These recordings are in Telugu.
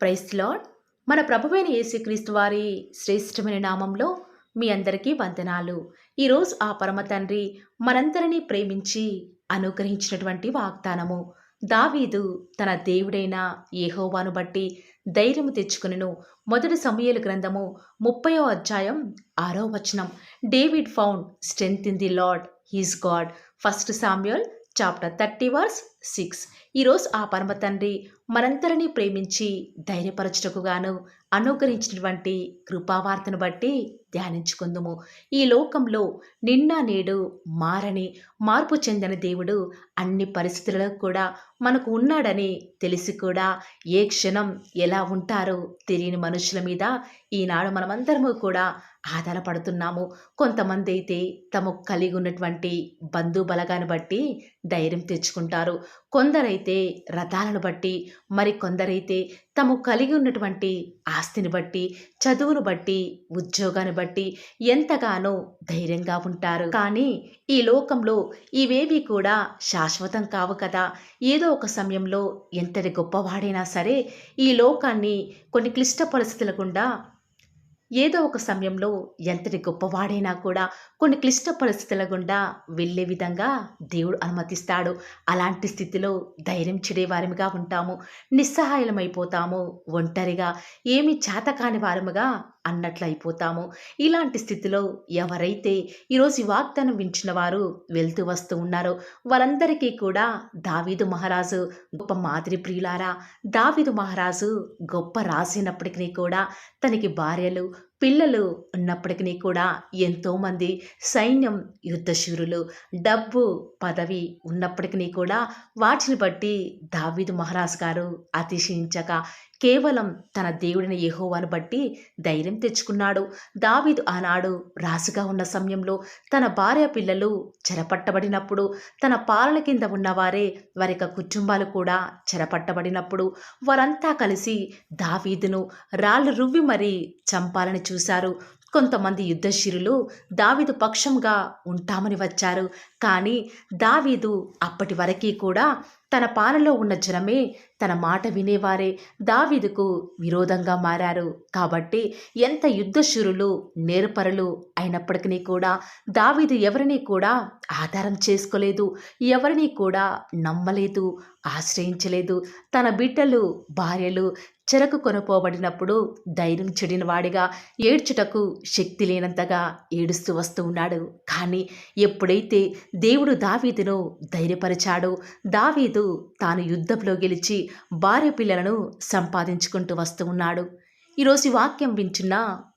Praise lord. మన ప్రభువైన యేసుక్రీస్తు వారి శ్రేష్టమైన నామంలో మీ అందరికీ వందనాలు. ఈరోజు ఆ పరమ తండ్రి మనందరినీ ప్రేమించి అనుగ్రహించినటువంటి వాగ్దానము. దావీదు తన దేవుడైన యెహోవాను బట్టి ధైర్యము తెచ్చుకొనెను. మొదటి సమూయేలు గ్రంథము 30వ అధ్యాయం 6వ వచనం. David found strength in the Lord his God. First Samuel chapter 30 verse 6. ఈరోజు ఆ పరమ తండ్రి మనందరినీ ప్రేమించి ధైర్యపరచుటకు గాను అనుగ్రహించినటువంటి కృపావార్తను బట్టి ధ్యానించుకుందుము. ఈ లోకంలో నిన్న నేడు మారని మార్పు చెందిన దేవుడు అన్ని పరిస్థితులలో కూడా మనకు ఉన్నాడని తెలిసి కూడా ఏ క్షణం ఎలా ఉంటారో తెలియని మనుషుల మీద ఈనాడు మనమందరము కూడా ఆధారపడుతున్నాము. కొంతమంది అయితే తమకు కలిగి ఉన్నటువంటి బంధు బలగాన్ని బట్టి ధైర్యం తెచ్చుకుంటారు. కొందరైతే రథాలను బట్టి, మరి కొందరైతే తాము కలిగి ఉన్నటువంటి ఆస్తిని బట్టి, చదువును బట్టి, ఉద్యోగాన్ని బట్టి ఎంతగానో ధైర్యంగా ఉంటారు. కానీ ఈ లోకంలో ఇవేవి కూడా శాశ్వతం కావు కదా. ఏదో ఒక సమయంలో ఎంతటి గొప్పవాడైనా సరే ఈ లోకాన్ని కొన్ని క్లిష్ట పరిస్థితుల గుండా ఏదో ఒక సమయంలో ఎంతటి గొప్పవాడైనా కూడా కొన్ని క్లిష్ట పరిస్థితుల గుండా వెళ్ళే విధంగా దేవుడు అనుమతిస్తాడు. అలాంటి స్థితిలో ధైర్యం చెడేవారిగా ఉంటాము, నిస్సహాయమైపోతాము, ఒంటరిగా ఏమి చేతకాని వారముగా అన్నట్లు అయిపోతాము. ఇలాంటి స్థితిలో ఎవరైతే ఈరోజు ఈ వాగ్దానం వించిన వారు వెళ్తూ వస్తూ ఉన్నారో వారందరికీ కూడా దావీదు మహారాజు గొప్ప మాదిరి ప్రియులారా. దావీదు మహారాజు గొప్ప రాసినప్పటికీ కూడా తనకి భార్యలు పిల్లలు ఉన్నప్పటికీ కూడా ఎంతోమంది సైన్యం, యుద్ధశూరులు, డబ్బు, పదవి ఉన్నప్పటికీ కూడా వాటిని బట్టి దావీదు మహారాజు గారు అతిశయించక కేవలం తన దేవుడిని యెహోవాను బట్టి ధైర్యం తెచ్చుకున్నాడు. దావీదు ఆనాడు రాజుగా ఉన్న సమయంలో తన భార్య పిల్లలు చెరపట్టబడినప్పుడు, తన పాలన కింద ఉన్నవారే వారి యొక్క కుటుంబాలు కూడా చెరపట్టబడినప్పుడు వారంతా కలిసి దావీదును రాళ్ళు రువ్వి మరీ చంపాలని చూశారు. కొంతమంది యుద్ధశీరులు దావీదు పక్షంగా ఉంటామని వచ్చారు. కానీ దావీదు అప్పటి వరకు కూడా తన పాలనలో ఉన్న జనమే తన మాట వినేవారే దావీదుకు విరోధంగా మారారు. కాబట్టి ఎంత యుద్ధశూరులు, నేర్పరులు అయినప్పటికీ కూడా దావీదు ఎవరిని కూడా ఆధారం చేసుకోలేదు, ఎవరిని కూడా నమ్మలేదు, ఆశ్రయించలేదు. తన బిడ్డలు, భార్యలు చెరకు కొనుపోబడినప్పుడు ధైర్యం చెడిన వాడిగా ఏడ్చుటకు శక్తి లేనంతగా ఏడుస్తూ వస్తూ ఉన్నాడు. కానీ ఎప్పుడైతే దేవుడు దావీదును ధైర్యపరిచాడో దావీదు తాను యుద్ధంలో గెలిచి భార్య పిల్లలను సంపాదించుకుంటూ వస్తూ ఉన్నాడు. ఈరోజు ఈ వాక్యం వింటున్న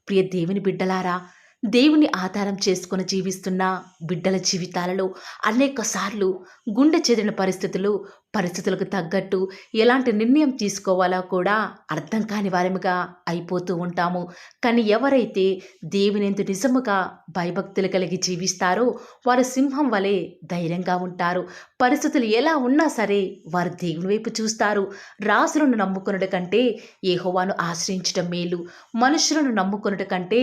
ప్రియ దేవుని బిడ్డలారా, దేవుని ఆధారం చేసుకుని జీవిస్తున్న బిడ్డల జీవితాలలో అనేక సార్లు గుండె చెదిరిన పరిస్థితులకు తగ్గట్టు ఎలాంటి నిర్ణయం తీసుకోవాలో కూడా అర్థం కాని వారముగా అయిపోతూ ఉంటాము. కానీ ఎవరైతే దేవునియందు నిజముగా భయభక్తులు కలిగి జీవిస్తారో వారు సింహం వలె ధైర్యంగా ఉంటారు. పరిస్థితులు ఎలా ఉన్నా సరే వారు దేవుని వైపు చూస్తారు. రాజులను నమ్ముకొనుట కంటే యెహోవాను ఆశ్రయించటం మేలు, మనుషులను నమ్ముకొనుట కంటే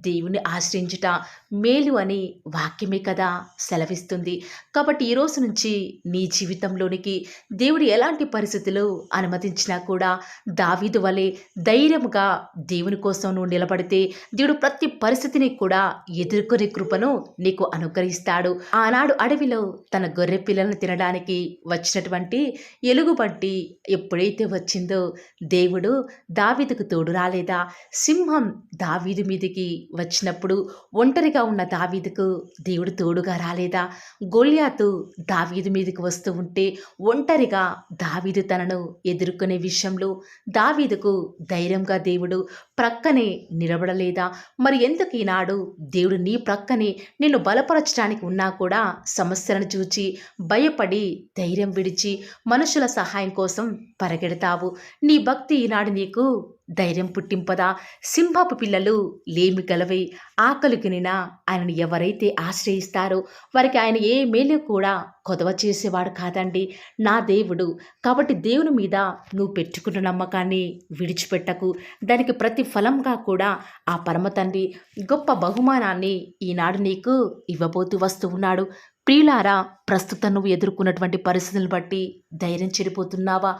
దేవుని ఆశ్రయించుట మేలు అని వాక్యమే కదా సెలవిస్తుంది. కాబట్టి ఈ రోజు నుంచి నీ జీవితంలోనికి దేవుడు ఎలాంటి పరిస్థితులు అనుమతించినా కూడా దావీదు వలె ధైర్యముగా దేవుని కోసం నువ్వు నిలబడితే దేవుడు ప్రతి పరిస్థితిని కూడా ఎదుర్కొనే కృపను నీకు అనుగ్రహిస్తాడు. ఆనాడు అడవిలో తన గొర్రె పిల్లలను తినడానికి వచ్చినటువంటి ఎలుగుబంటి ఎప్పుడైతే వచ్చిందో దేవుడు దావీదుకు తోడు రాలేదా? సింహం దావీదు మీదికి వచ్చినప్పుడు ఒంటరిగా ఉన్న దావీదుకు దేవుడు తోడుగా రాలేదా? గొల్యాతు దావీదు మీదకి వస్తూ ఉంటే ఒంటరిగా దావీదు తనను ఎదుర్కొనే విషయంలో దావీదుకు ధైర్యంగా దేవుడు ప్రక్కనే నిలబడలేదా? మరి ఎందుకు ఈనాడు దేవుడు నీ ప్రక్కనే నిన్ను బలపరచడానికి ఉన్నా కూడా సమస్యలను చూచి భయపడి ధైర్యం విడిచి మనుషుల సహాయం కోసం పరిగెడతావు? నీ భక్తి ఈనాడు నీకు ధైర్యం పుట్టింపదా? సింహపు పిల్లలు లేమి గలవై ఆకలికినినా ఆయనను ఎవరైతే ఆశ్రయిస్తారో వారికి ఆయన ఏ మేలు కూడా కొదవ చేసేవాడు కాదండి నా దేవుడు. కాబట్టి దేవుని మీద నువ్వు పెట్టుకున్న నమ్మకాన్ని విడిచిపెట్టకు. దానికి ప్రతి ఫలంగా కూడా ఆ పరమ తండ్రి గొప్ప బహుమానాన్ని ఈనాడు నీకు ఇవ్వబోతూ వస్తూ ఉన్నాడు. ప్రియులారా, ప్రస్తుతం నువ్వు ఎదుర్కొన్నటువంటి పరిస్థితులను బట్టి ధైర్యం చెడిపోతున్నావా?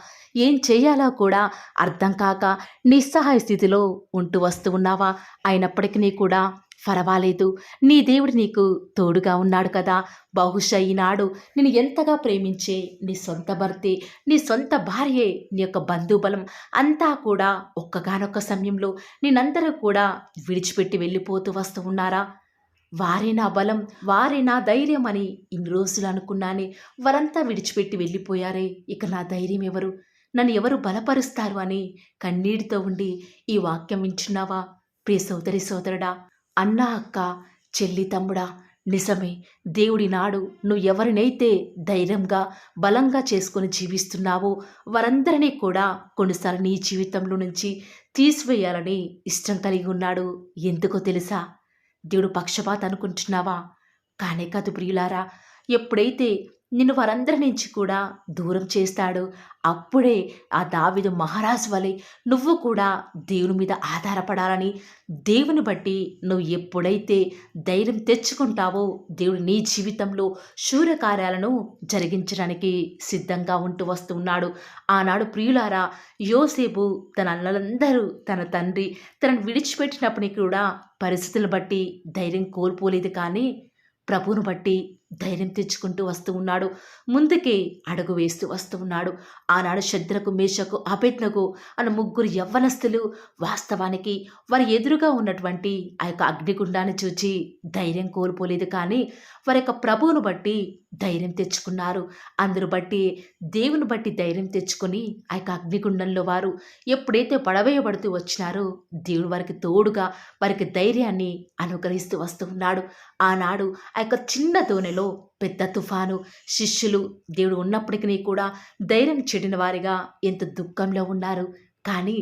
ఏం చేయాలో కూడా అర్థం కాక నిస్సహాయ స్థితిలో ఉంటూ వస్తూ ఉన్నావా? అయినప్పటికీ కూడా పర్వాలేదు. నీ దేవుడు నీకు తోడుగా ఉన్నాడు కదా! బహుశా ఈనాడు నిన్ను ఎంతగా ప్రేమించే నీ సొంత భర్తే, నీ సొంత భార్యే, నీ యొక్క బంధుబలం అంతా కూడా ఒక్కగానొక్క సమయంలో నిన్నందరూ కూడా విడిచిపెట్టి వెళ్ళిపోతూ వస్తూ ఉన్నారా? వారే నా బలం, వారే నా ధైర్యం అని ఇన్ని రోజులు అనుకున్నానే. వారంతా విడిచిపెట్టి వెళ్ళిపోయారే. ఇక నా ధైర్యం ఎవరు? నన్ను ఎవరు బలపరుస్తారు అని కన్నీటితో ఉండి ఈ వాక్యం వింటున్నావా? ప్రియ సోదరి సోదరుడా, అన్నా అక్క, చెల్లి తమ్ముడా, నిజమే. దేవుడి నాడు నువ్వు ఎవరినైతే ధైర్యంగా బలంగా చేసుకొని జీవిస్తున్నావో వారందరినీ కూడా కొన్నిసార్లు నీ జీవితంలో నుంచి తీసివేయాలని ఇష్టం కలిగి ఉన్నాడు. ఎందుకో తెలుసా? దేవుడు పక్షపాత అనుకుంటున్నావా? కానే కాదు ప్రియులారా. ఎప్పుడైతే నిన్ను వారందరి నుంచి కూడా దూరం చేస్తాడో అప్పుడే ఆ దావీదు మహారాజు వలె నువ్వు కూడా దేవుని మీద ఆధారపడాలని, దేవుని బట్టి నువ్వు ఎప్పుడైతే ధైర్యం తెచ్చుకుంటావో దేవుడు నీ జీవితంలో శూరకార్యాలను జరిగించడానికి సిద్ధంగా ఉంటూ వస్తున్నాడు. ఆనాడు ప్రియులారా, యోసేపు తన అన్నలందరూ, తన తండ్రి తనను విడిచిపెట్టినప్పటికీ కూడా పరిస్థితులు బట్టి ధైర్యం కోల్పోలేదు. కానీ ప్రభువును బట్టి ధైర్యం తెచ్చుకుంటూ వస్తూ ఉన్నాడు. ముందుకే అడుగు వేస్తూ వస్తూ ఉన్నాడు. ఆనాడు శద్రకు, మేషకు, అబేద్నెగో అన్న ముగ్గురు యవ్వనస్తులు వాస్తవానికి వారి ఎదురుగా ఉన్నటువంటి ఆ యొక్క అగ్నిగుండాన్ని చూచి ధైర్యం కోల్పోలేదు. కానీ వారి యొక్క ప్రభువును బట్టి ధైర్యం తెచ్చుకున్నారు. అందరూ బట్టి దేవుని బట్టి ధైర్యం తెచ్చుకొని ఆ యొక్క అగ్నిగుండంలో వారు ఎప్పుడైతే పడవేయబడుతూ వచ్చినారో దేవుడు వారికి తోడుగా వారికి ధైర్యాన్ని అనుగ్రహిస్తూ వస్తూ ఉన్నాడు. ఆనాడు ఆ యొక్క చిన్న దోణిలో పెద్ద తుఫాను, శిష్యులు దేవుడు ఉన్నప్పటికీ కూడా ధైర్యం చెడిన వారిగా ఎంత దుఃఖంలో ఉన్నారు. కానీ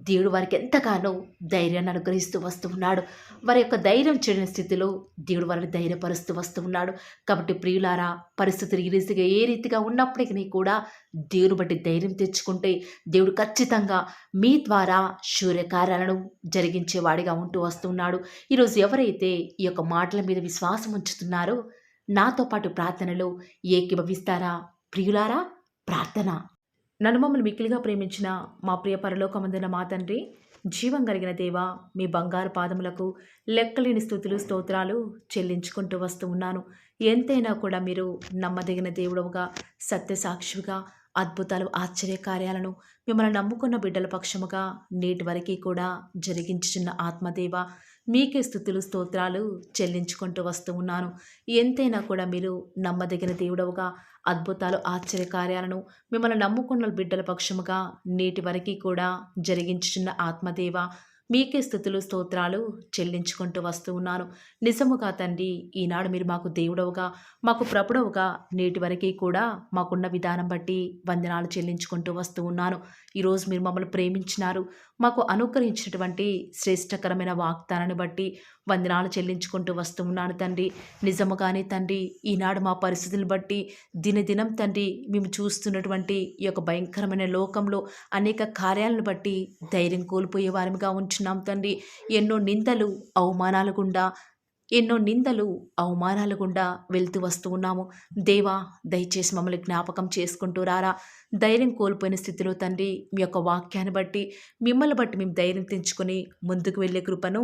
దేవుడు వారికి ఎంతగానో ధైర్యాన్ని అనుగ్రహిస్తూ వస్తూ ఉన్నాడు. వారి యొక్క ధైర్యం చెడిన స్థితిలో దేవుడు వారిని ధైర్యపరుస్తూ వస్తూ ఉన్నాడు. కాబట్టి ప్రియులారా, పరిస్థితులు ఏ రీతిగా ఉన్నప్పటికీ కూడా దేవుని బట్టి ధైర్యం తెచ్చుకుంటే దేవుడు ఖచ్చితంగా మీ ద్వారా శూర్యకార్యాలను జరిగించేవాడిగా ఉంటూ వస్తున్నాడు. ఈరోజు ఎవరైతే ఈ యొక్క మాటల మీద విశ్వాసం ఉంచుతున్నారో నాతో పాటు ప్రార్థనలో ఏకీభవిస్తారా? ప్రియులారా, ప్రార్థన. నన్ను మమ్మల్ని మిక్కిలిగా ప్రేమించిన మా ప్రియ పరలోకమందున మా తండ్రి, జీవం కలిగిన దేవా, మీ బంగారు పాదములకు లెక్కలేని స్తుతులు స్తోత్రాలు చెల్లించుకుంటూ వస్తూ ఉన్నాను. ఎంతైనా కూడా మీరు నమ్మదగిన దేవుడవుగా, సత్యసాక్షిగా, అద్భుతాలు, ఆశ్చర్యకార్యాలను మిమ్మల్ని నమ్ముకున్న బిడ్డల పక్షముగా నేటి వరకు కూడా జరిగించుచున్న ఆత్మదేవ, మీకే స్తుతులు స్తోత్రాలు చెల్లించుకుంటూ వస్తూ ఉన్నాను. ఎంతైనా కూడా మీరు నమ్మదగిన దేవుడవుగా, అద్భుతాలు, ఆశ్చర్యకార్యాలను మిమ్మల్ని నమ్ముకున్న బిడ్డల పక్షముగా నేటి వరకు కూడా జరిగించుచున్న ఆత్మదేవ, మీకే స్తుతులు స్తోత్రాలు చెల్లించుకుంటూ వస్తూ ఉన్నాను. నిజముగా తండ్రి, ఈనాడు మీరు మాకు దేవుడవుగా, మాకు ప్రభుడవుగా నేటి వరకు కూడా మాకున్న విధానం బట్టి వందనాలు చెల్లించుకుంటూ వస్తూ ఉన్నాను. ఈరోజు మీరు మమ్మల్ని ప్రేమించినారు, మాకు అనుగ్రహించినటువంటి శ్రేష్టకరమైన వాగ్దానాన్ని బట్టి వందనాలు చెల్లించుకుంటూ వస్తూ ఉన్నాను తండ్రి. నిజముగానే తండ్రి, ఈనాడు మా పరిస్థితులను బట్టి దినదినం తండ్రి మేము చూస్తున్నటువంటి ఈ యొక్క భయంకరమైన లోకంలో అనేక కార్యాలను బట్టి ధైర్యం కోల్పోయే వారిగా ఉంచున్నాం తండ్రి. ఎన్నో అవమానాలు గుండా వెళ్తూ వస్తూ ఉన్నాము. దేవా, దయచేసి మమ్మల్ని జ్ఞాపకం చేసుకుంటూ రారా. ధైర్యం కోల్పోయిన స్థితిలో తండ్రి మీ యొక్క వాక్యాన్ని బట్టి, మిమ్మల్ని బట్టి మేము ధైర్యం తెంచుకొని ముందుకు వెళ్ళే కృపను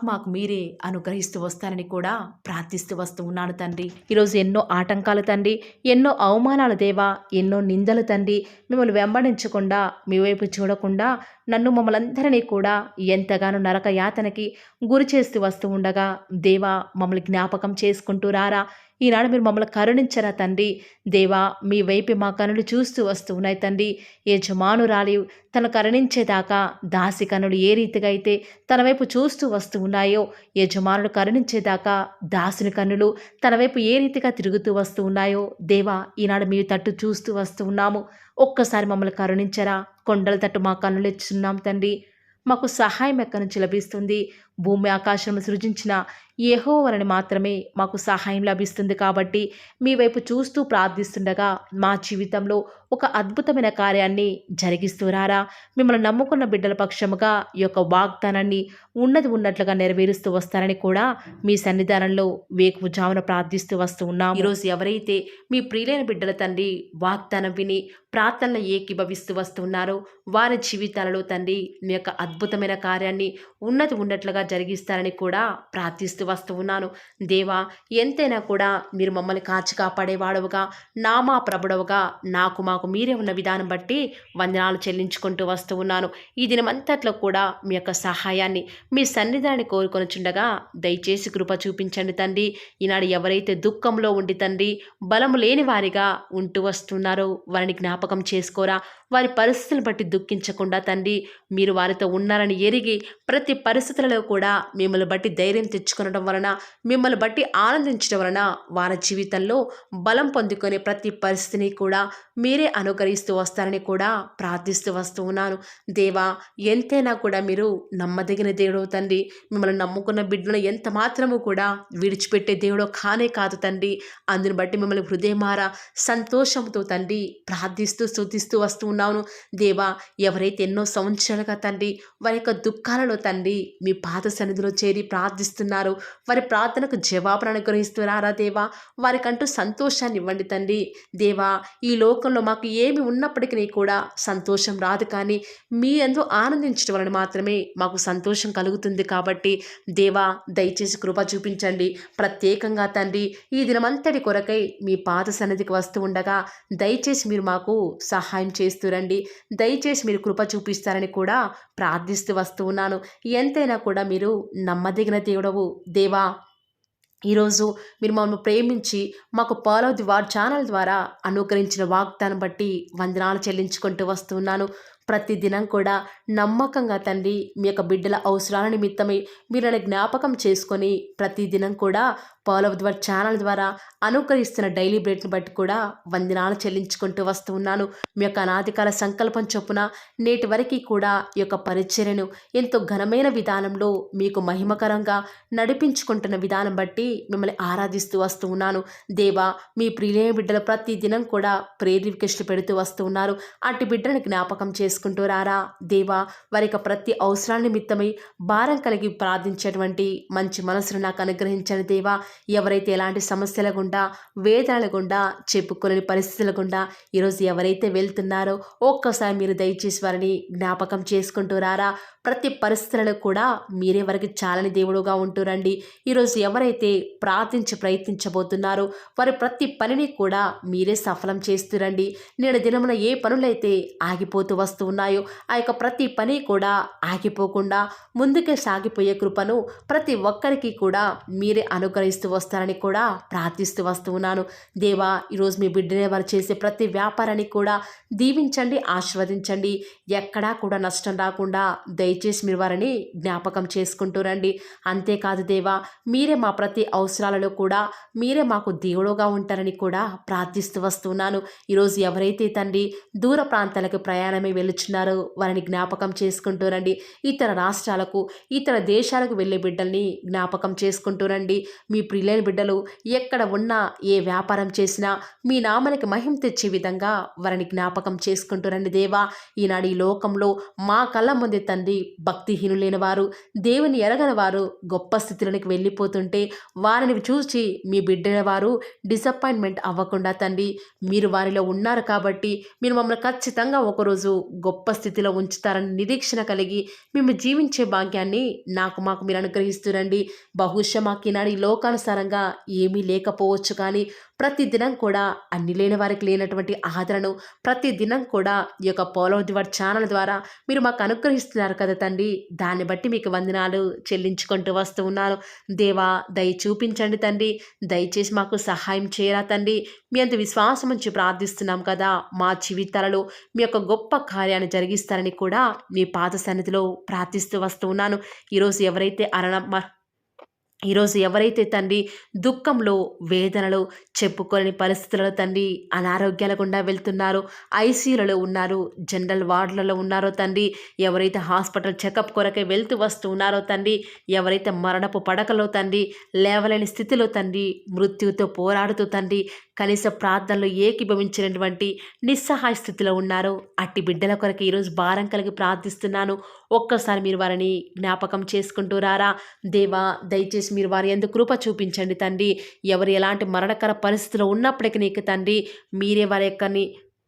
మాకు మీరే అనుగ్రహిస్తూ వస్తారని కూడా ప్రార్థిస్తూ వస్తూ ఉన్నాను తండ్రి. ఈరోజు ఎన్నో ఆటంకాలు తండ్రి, ఎన్నో అవమానాలు దేవా, ఎన్నో నిందలు తండ్రి, మిమ్మల్ని వెంబడించకుండా, మీ వైపు చూడకుండా నన్ను మమ్మల్ందరినీ కూడా ఎంతగానో నరక యాతనకి గురి చేస్తూ వస్తూ ఉండగా దేవా, మమ్మల్ని జ్ఞాపకం చేసుకుంటూ రారా. ఈనాడు మీరు మమ్మల్ని కరుణించరా తండ్రి. దేవా, మీ వైపు మా కనులు చూస్తూ వస్తూ ఉన్నాయి తండ్రి. యజమానురాలి తను కరుణించేదాకా దాసి కనులు ఏ రీతిగా అయితే తన వైపు చూస్తూ వస్తూ ఉన్నాయో, యజమానులు కరుణించేదాకా దాసుని కన్నులు తన వైపు ఏ రీతిగా తిరుగుతూ వస్తూ ఉన్నాయో దేవా, ఈనాడు మీ తట్టు చూస్తూ వస్తూ ఉన్నాము. ఒక్కసారి మమ్మల్ని కరుణించరా. కొండల తట్టు మా కన్నులు ఎచ్చున్నాం తండ్రి. మాకు సహాయం ఎక్కడి నుంచి లభిస్తుంది? భూమి ఆకాశం సృజించిన యెహోవా వలన మాత్రమే మాకు సహాయం లభిస్తుంది కాబట్టి మీ వైపు చూస్తూ ప్రార్థిస్తుండగా మా జీవితంలో ఒక అద్భుతమైన కార్యాన్ని జరిగిస్తూరారా. మిమ్మల్ని నమ్ముకున్న బిడ్డల పక్షముగా ఈ యొక్క వాగ్దానాన్ని ఉన్నది ఉన్నట్లుగా నెరవేరుస్తూ వస్తారని కూడా మీ సన్నిధానంలో వేకువజామున ప్రార్థిస్తూ వస్తూ ఉన్నాం. ఈరోజు ఎవరైతే మీ ప్రియులైన బిడ్డల తండ్రి వాగ్దానం విని ప్రార్థనలు ఏకీభవిస్తూ వస్తున్నారో వారి జీవితాలలో తండ్రి మీ యొక్క అద్భుతమైన కార్యాన్ని ఉన్నది ఉన్నట్లుగా జరిగిస్తారని కూడా ప్రార్థిస్తూ వస్తూ ఉన్నాను. దేవా, ఎంతైనా కూడా మీరు మమ్మల్ని కాచి కాపాడేవాడవుగా, నామా ప్రభుడవుగా మాకు మీరే ఉన్న విధానం బట్టి వందనాలు చెల్లించుకుంటూ వస్తూ ఉన్నాను. ఈ దినమంతట్లో కూడా మీ యొక్క సహాయాన్ని మీ సన్నిధాన్ని కోరుకొనుచుండగా దయచేసి కృప చూపించండి తండ్రి. ఈనాడు ఎవరైతే దుఃఖంలో ఉండి తండ్రి బలము లేని వారిగా ఉంటూ వస్తున్నారో వారిని జ్ఞాపకం చేసుకోరా. వారి పరిస్థితులను బట్టి దుఃఖించకుండా తండ్రి మీరు వారితో ఉన్నారని ఎరిగి ప్రతి పరిస్థితులలో కూడా మిమ్మల్ని బట్టి ధైర్యం తెచ్చుకొనడం వలన, మిమ్మల్ని బట్టి ఆనందించడం వలన వారి జీవితంలో బలం పొందుకునే ప్రతి పరిస్థితిని కూడా మీరే అనుకరిస్తూ వస్తారని కూడా ప్రార్థిస్తూ వస్తూ ఉన్నాను. దేవా, ఎంతైనా కూడా మీరు నమ్మదగిన దేవుడు తండ్రి. మిమ్మల్ని నమ్ముకున్న బిడ్డలను ఎంత మాత్రము కూడా విడిచిపెట్టే దేవుడో కానే కాదు తండ్రి. అందుని బట్టి మిమ్మల్ని హృదయమారా సంతోషంతో తండ్రి ప్రార్థిస్తూ స్తుతిస్తూ వస్తూ ఉన్నాను. దేవా, ఎవరైతే ఎన్నో సంవత్సరాలుగా తండ్రి వారి యొక్క దుఃఖాలలో తండ్రి మీ పాద సన్నిధిలో చేరి ప్రార్థిస్తున్నారు, వారి ప్రార్థనకు జవాబును అనుగ్రహిస్తున్నారా దేవా. వారికంటూ సంతోషాన్ని ఇవ్వండి తండ్రి. దేవా, ఈ లోకంలో మాకు ఏమి ఉన్నప్పటికీ కూడా సంతోషం రాదు, కానీ మీ యందు ఆనందించడం వలన మాత్రమే మాకు సంతోషం కలుగుతుంది. కాబట్టి దేవా, దయచేసి కృప చూపించండి. ప్రత్యేకంగా తండ్రి ఈ దినమంతటి కొరకై మీ పాద సన్నిధికి వస్తూ ఉండగా దయచేసి మీరు మాకు సహాయం చేస్తురండి. దయచేసి మీరు కృప చూపిస్తారని కూడా ప్రార్థిస్తూ వస్తూ ఉన్నాను. ఎంతైనా కూడా మీరు నమ్మదగిన దేవుడవు దేవా. ఈరోజు మీరు మమ్మల్ని ప్రేమించి మాకు ఫాలో ది వార్ ఛానల్ ద్వారా అనుగ్రహించిన వాగ్దానం బట్టి వందనాలు చెల్లించుకుంటూ వస్తున్నాను. ప్రతి దినం కూడా నమ్మకంగా తండ్రి మీ యొక్క బిడ్డల అవసరాల నిమిత్తమై మీరు నన్ను జ్ఞాపకం చేసుకొని ప్రతి దినం కూడా ఫాలో ది వార్ ఛానల్ ద్వారా అనుగ్రహిస్తున్న డైలీ బ్రెడ్ని బట్టి కూడా వందనాలు చెల్లించుకుంటూ వస్తూ ఉన్నాను. మీ యొక్క అనాదికాల సంకల్పం చొప్పున నేటి వరకు కూడా ఈ యొక్క పరిచర్యను ఎంతో ఘనమైన విధానంలో మీకు మహిమకరంగా నడిపించుకుంటున్న విధానం బట్టి మిమ్మల్ని ఆరాధిస్తూ వస్తూ ఉన్నాను. దేవా, మీ ప్రియులైన బిడ్డలు ప్రతి దినం కూడా ప్రేయర్ రిక్వెస్ట్లు పెడుతూ వస్తూ ఉన్నారు. అట్టి బిడ్డలను జ్ఞాపకం చేసుకుంటూ రారా దేవా. వారి యొక్క ప్రతి అవసరాల నిమిత్తమై భారం కలిగి ప్రార్థించేటువంటి మంచి మనసును నాకు అనుగ్రహించండి దేవా. ఎవరైతే ఎలాంటి సమస్యల గుండా, వేదనల గుండా, చెప్పుకోలేని పరిస్థితుల గుండా ఈరోజు ఎవరైతే వెళ్తున్నారో ఒక్కసారి మీరు దయచేసి వారిని జ్ఞాపకం చేసుకుంటూ రారా. ప్రతి పరిస్థితులలో కూడా మీరే వారికి చాలని దేవుడుగా ఉంటూరండి. ఈరోజు ఎవరైతే ప్రయత్నించబోతున్నారో వారి ప్రతి పనిని కూడా మీరే సఫలం చేస్తురండి. నేడు దినమున ఏ పనులైతే ఆగిపోతూ వస్తూ ఉన్నాయో ఆ యొక్క ప్రతి పని కూడా ఆగిపోకుండా ముందుకే సాగిపోయే కృపను ప్రతి ఒక్కరికి కూడా మీరే అనుగ్రహిస్తూ వస్తారని కూడా ప్రార్థిస్తూ వస్తూ ఉన్నాను. దేవా, ఈరోజు మీ బిడ్డనే వారు చేసే ప్రతి వ్యాపారాన్ని కూడా దీవించండి, ఆశీర్వదించండి. ఎక్కడా కూడా నష్టం రాకుండా దయచేసి మీరు వారిని జ్ఞాపకం చేసుకుంటూ రండి. అంతేకాదు దేవా, మీరే మా ప్రతి అవసరాలలో కూడా మీరే మాకు దేవుడుగా ఉంటారని కూడా ప్రార్థిస్తూ వస్తున్నాను. ఈరోజు ఎవరైతే తండ్రి దూర ప్రాంతాలకు ప్రయాణమై వెళ్ళుచున్నారో వారిని జ్ఞాపకం చేసుకుంటూ రండి. ఇతర రాష్ట్రాలకు, ఇతర దేశాలకు వెళ్ళే బిడ్డల్ని జ్ఞాపకం చేసుకుంటూ రండి. మీ ప్రియులైన బిడ్డలు ఎక్కడ ఉన్నా, ఏ వ్యాపారం చేసినా మీ నామానికి మహిమ తెచ్చే విధంగా వారిని జ్ఞాపకం చేసుకుంటూ రండి దేవా. ఈనాడు ఈ లోకంలో మా కళ్ళ ముందే తండ్రి భక్తిహీనులైన వారు, దేవుని ఎరగని వారు గొప్ప స్థితిలోనికి వెళ్ళిపోతుంటే వారిని చూసి మీ బిడ్డల వారు డిసప్పాయింట్మెంట్ అవ్వకుండా తండ్రి మీరు వారిలో ఉన్నారు కాబట్టి మీరు మమ్మల్ని ఖచ్చితంగా ఒకరోజు గొప్ప స్థితిలో ఉంచుతారని నిరీక్షణ కలిగి మేము జీవించే భాగ్యాన్ని మాకు మీరు అనుగ్రహిస్తురండి. బహుశా మాకు ఈనాడు ఈ లోకానుసారంగా ఏమీ లేకపోవచ్చు, కానీ ప్రతి దినం కూడా అన్ని లేని వారికి లేనటువంటి ఆదరణను ప్రతి దినం కూడా ఈ యొక్క ఫాలో ది వార్ ఛానల్ ద్వారా మీరు మాకు అనుగ్రహిస్తున్నారు కదా తండ్రి. దాన్ని బట్టి మీకు వందనాలు చెల్లించుకుంటూ వస్తూ ఉన్నాను. దేవా, దయ చూపించండి తండ్రి. దయచేసి మాకు సహాయం చేయరా తండ్రి. మీ అంత విశ్వాసం నుంచి ప్రార్థిస్తున్నాం కదా. మా జీవితాలలో మీ యొక్క గొప్ప కార్యాన్ని జరిగిస్తారని కూడా మీ పాద సన్నిధిలో ప్రార్థిస్తూ వస్తూ ఉన్నాను. ఈరోజు ఎవరైతే ఈరోజు ఎవరైతే తండ్రి దుఃఖంలో, వేదనలో, చెప్పుకోలేని పరిస్థితులలో తండ్రి అనారోగ్యాల గుండా వెళ్తున్నారో, ఐసీయూలలో ఉన్నారు, జనరల్ వార్డులలో ఉన్నారో తండ్రి, ఎవరైతే హాస్పిటల్ చెకప్ కొరకే వెళ్తూ వస్తూ ఉన్నారో తండ్రి, ఎవరైతే మరణపు పడకలో తండ్రి లేవలేని స్థితిలో తండ్రి మృత్యువుతో పోరాడుతూ తండ్రి కనీస ప్రార్థనలు ఏకీభవించినటువంటి నిస్సహాయ స్థితిలో ఉన్నారో అట్టి బిడ్డల కొరకు ఈరోజు భారం కలిగి ప్రార్థిస్తున్నాను. ఒక్కసారి మీరు వారిని జ్ఞాపకం చేసుకుంటూ రారా. దేవా, దయచేసి మీరు వారి యందు కృప చూపించండి తండ్రి. ఎవరు ఎలాంటి మరణకర పరిస్థితిలో ఉన్నప్పటికీ నీకు తండ్రి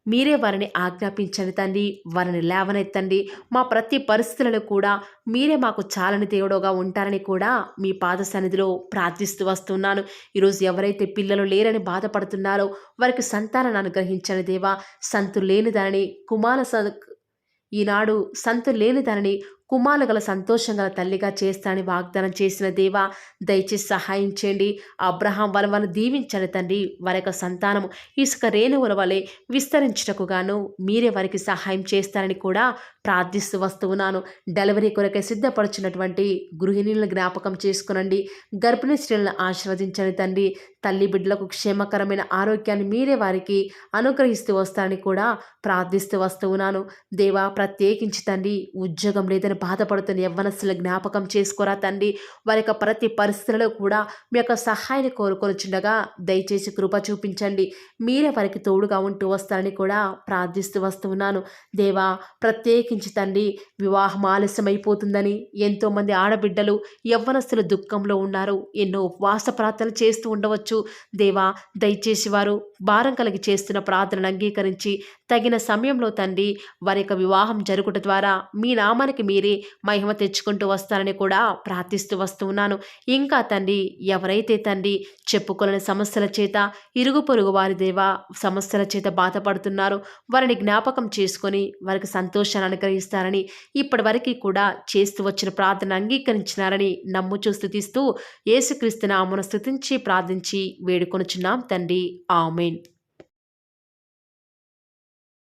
మీరే వారిని ఆజ్ఞాపించండి తండ్రి. వారిని లేవనెత్తండి. మా ప్రతి పరిస్థితులలో కూడా మీరే మాకు చాలని దేవుడుగా ఉంటారని కూడా మీ పాద సన్నిధిలో ప్రార్థిస్తూ వస్తున్నాను. ఈరోజు ఎవరైతే పిల్లలు లేరని బాధపడుతున్నారో వారికి సంతానాన్ని అనుగ్రహించండి దేవా. సంతు లేని దానిని ఈనాడు సంతు లేని దానిని కుమారులు గల సంతోషం గల తల్లిగా చేస్తానని వాగ్దానం చేసిన దేవా, దయచేసి సహాయం చేయండి. అబ్రహాం వలన దీవించండి తండ్రి. వారి యొక్క సంతానము ఇసుక రేణువుల వలె విస్తరించుటకు గాను మీరే వారికి సహాయం చేస్తారని కూడా ప్రార్థిస్తూ వస్తూ ఉన్నాను. డెలివరీ కొరకే సిద్ధపడుచున్నటువంటి గృహిణులను జ్ఞాపకం చేసుకునండి. గర్భిణీ స్త్రీలను ఆశీర్వదించండి తండ్రి. తల్లి బిడ్డలకు క్షేమకరమైన ఆరోగ్యాన్ని మీరే వారికి అనుగ్రహిస్తూ వస్తారని కూడా ప్రార్థిస్తూ వస్తూ ఉన్నాను. దేవా, ప్రత్యేకించి తండ్రి ఉద్యోగం లేదని బాధపడుతున్న యవ్వనస్తుల జ్ఞాపకం చేసుకోరా తండ్రి. వారి యొక్క ప్రతి పరిస్థితులలో కూడా మీ యొక్క సహాయాన్ని కోరుకొనిచుండగా దయచేసి కృప చూపించండి. మీరే వారికి తోడుగా ఉంటూ వస్తారని కూడా ప్రార్థిస్తూ వస్తూ ఉన్నాను. దేవా, ప్రత్యేకించి తండ్రి వివాహం ఆలస్యమైపోతుందని ఎంతోమంది ఆడబిడ్డలు యవ్వనస్తులు దుఃఖంలో ఉన్నారు. ఎన్నో ఉపవాస ప్రార్థనలు చేస్తూ ఉండవచ్చు. దేవా, దయచేసి వారు భారం కలిగి చేస్తున్న ప్రార్థనను అంగీకరించి తగిన సమయంలో తండ్రి వారి యొక్క వివాహం జరుగుట ద్వారా మీ నామానికి మీరే మహిమ తెచ్చుకుంటూ వస్తారని కూడా ప్రార్థిస్తూ వస్తూ ఉన్నాను. ఇంకా తండ్రి ఎవరైతే తండ్రి చెప్పుకోలేని సమస్యల చేత ఇరుగు పొరుగు వారి దేవా సమస్యల చేత బాధపడుతున్నారో వారిని జ్ఞాపకం చేసుకొని వారికి సంతోషాన్ని అనుగ్రహిస్తారని ఇప్పటి వరకు కూడా చేస్తూ వచ్చిన ప్రార్థన అంగీకరించినారని నమ్ముచూ స్తుతిస్తూ యేసుక్రీస్తు నామమున స్తుతించి ప్రార్థించి వేడుకొనుచున్నాం తండ్రి. ఆమేన్.